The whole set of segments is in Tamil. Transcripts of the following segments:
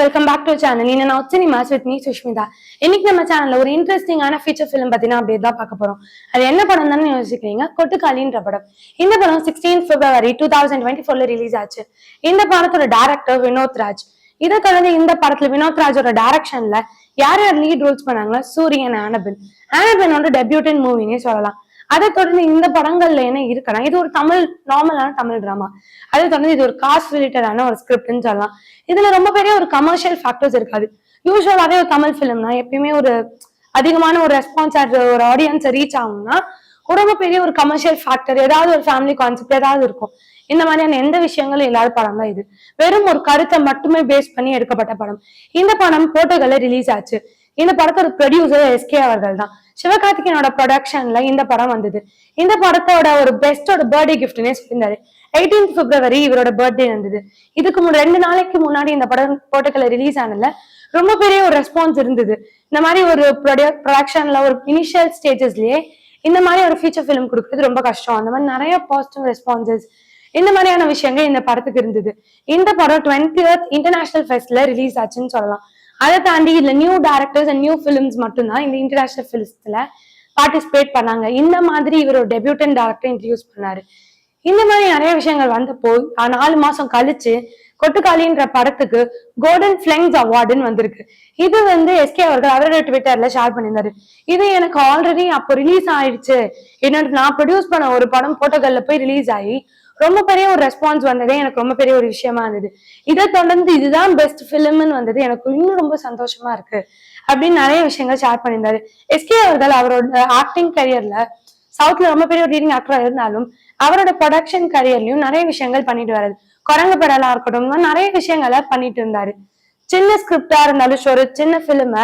welcome back to our channel. In and out cinemas with me, Sushmita. இன்னைக்கு நம்ம சேனல்ல ஒரு இன்ட்ரெஸ்டிங்கான ஃபீச்சர் ஃபிலிம் பத்தினா அப்படியே தான் பார்க்க போறோம். அது என்ன படம் தான் யோசிக்கிறீங்க? கொட்டுக்காலின்ற படம். இந்த படம் 16 February 2024ல ரிலீஸ் ஆச்சு. இந்த படத்தோட டைரக்டர் வினோத் ராஜ். இதை தொடர்ந்து இந்த படத்துல வினோத் ராஜோட டைரக்ஷன்ல யார் யார் லீட் ரோல்ஸ் பண்ணாங்க? சூரியன், ஆனபின் டெபியூட்டன் மூவினே சொல்லலாம். அதை தொடர்ந்து இந்த படங்கள்ல என்ன இருக்குன்னா, இது ஒரு நார்மலான தமிழ் டிராமா. அதை தொடர்ந்து இது ஒரு காஸ்ட் ரிலேட்டடான ஒரு ஸ்கிரிப்ட்னு சொல்லலாம். இதுல ரொம்ப பெரிய ஒரு கமர்ஷியல் ஃபேக்டர்ஸ் இருக்காது. யூஸ்வலாவே ஒரு தமிழ் பிலிம்னா எப்பயுமே ஒரு அதிகமான ஒரு ரெஸ்பான்ஸ் ஒரு ஆடியன்ஸை ரீச் ஆகும்னா ரொம்ப பெரிய ஒரு கமர்ஷியல் ஃபேக்டர், ஏதாவது ஒரு ஃபேமிலி கான்செப்ட் ஏதாவது இருக்கும். இந்த மாதிரியான எந்த விஷயங்களும் இல்லாத படம் தான் இது. வெறும் ஒரு கருத்தை மட்டுமே பேஸ் பண்ணி எடுக்கப்பட்ட படம். இந்த படம் போர்ட்டுகல்ல ரிலீஸ் ஆச்சு. இந்த படத்தோட ப்ரொடியூசர் எஸ்கே அவர்கள் தான். சிவகார்த்திகேயனோட ப்ரொடக்ஷன்ல இந்த படம் வந்தது. இந்த படத்தோட ஒரு பெஸ்டோட பர்த்டே கிஃப்ட்னே சொல்லியிருந்தாரு. 18 February இவரோட பர்த்டே இருந்தது. இதுக்கு 2 நாளைக்கு முன்னாடி இந்த படம் போர்ட்டுகல்ல ரிலீஸ் ஆனதுல ரொம்ப பெரிய ஒரு ரெஸ்பான்ஸ் இருந்தது. இந்த மாதிரி ஒரு ப்ரொடக்ஷன்ல ஒரு இனிஷியல் ஸ்டேஜஸ்லயே இந்த மாதிரி ஒரு ஃபீச்சர் ஃபிலிம் கொடுக்குறது ரொம்ப கஷ்டம். அந்த மாதிரி நிறைய பாசிட்டிவ் ரெஸ்பான்சஸ் இந்த மாதிரியான விஷயங்கள் இந்த படத்துக்கு இருந்தது. இந்த படம் 20th இன்டர்நேஷனல் ஃபெஸ்ட்ல ரிலீஸ் ஆச்சுன்னு சொல்லலாம். அதை தாண்டி இதுல new directors and new films மட்டும்தான் இந்த இன்டர்நேஷனல் ஃபிலிம்ஸ்ல பார்ட்டிசிபேட் பண்ணாங்க. இந்த மாதிரி இவர் ஒரு டெபியூட்டன் டைரக்டர் இன்ட்ரடியூஸ் பண்ணாரு. இந்த மாதிரி நிறைய விஷயங்கள் வந்தப்போ 4 மாசம் கழிச்சு கொட்டுக்காலின்ற படத்துக்கு கோல்டன் ஃபிளெங்ஸ் அவார்டுன்னு வந்திருக்கு. இது எஸ்கே அவர்கள் அவரோட ட்விட்டர்ல ஷேர் பண்ணியிருந்தாரு. இது எனக்கு ஆல்ரெடி அப்போ ரிலீஸ் ஆயிடுச்சு, என்னோட நான் ப்ரொடியூஸ் பண்ண ஒரு படம் போர்ட்டுகல்ல போய் ரிலீஸ் ஆகி ரொம்ப பெரிய ஒரு ரெஸ்பான்ஸ் வந்ததே எனக்கு ரொம்ப பெரிய ஒரு விஷயமா இருந்தது. இதை தொடர்ந்து இதுதான் பெஸ்ட் பிலிம்னு வந்தது எனக்கு இன்னும் ரொம்ப சந்தோஷமா இருக்கு அப்படின்னு நிறைய விஷயங்கள் ஷேர் பண்ணியிருந்தாரு. எஸ்கே அவர்கள் அவரோட ஆக்டிங் கரியர்ல சவுத்ல ரொம்ப பெரிய ஒரு லீடிங் ஆக்டரா இருந்தாலும் அவரோட ப்ரொடக்ஷன் கரியர்லயும் நிறைய விஷயங்கள் பண்ணிட்டு வர்றது. குரங்கு படலா இருக்கட்டும், நிறைய விஷயங்களை பண்ணிட்டு இருந்தாரு. சின்ன ஸ்கிரிப்டா இருந்தாலும் ஒரு சின்ன பிலிம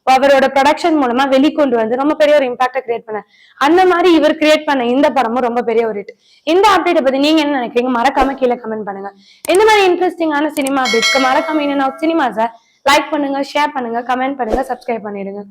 அவரோட ப்ரொடக்ஷன் மூலமா வெளிக்கொண்டு வந்து ரொம்ப பெரிய ஒரு இம்பாக்ட கிரியேட் பண்ண. அந்த மாதிரி இவர் கிரியேட் பண்ண இந்த படமும் ரொம்ப பெரிய ஒரு ஹிட். இந்த அப்டேட்டை பத்தி நீங்க என்ன நினைக்கிறீங்க? மறக்காம கீழே கமெண்ட் பண்ணுங்க. இந்த மாதிரி இன்ட்ரெஸ்டிங்கான சினிமா அப்டேட்ஸ்க்கு மறக்காம சினிமாஸை லைக் பண்ணுங்க, ஷேர் பண்ணுங்க, கமெண்ட் பண்ணுங்க, சப்ஸ்கிரைப் பண்ணிடுங்க.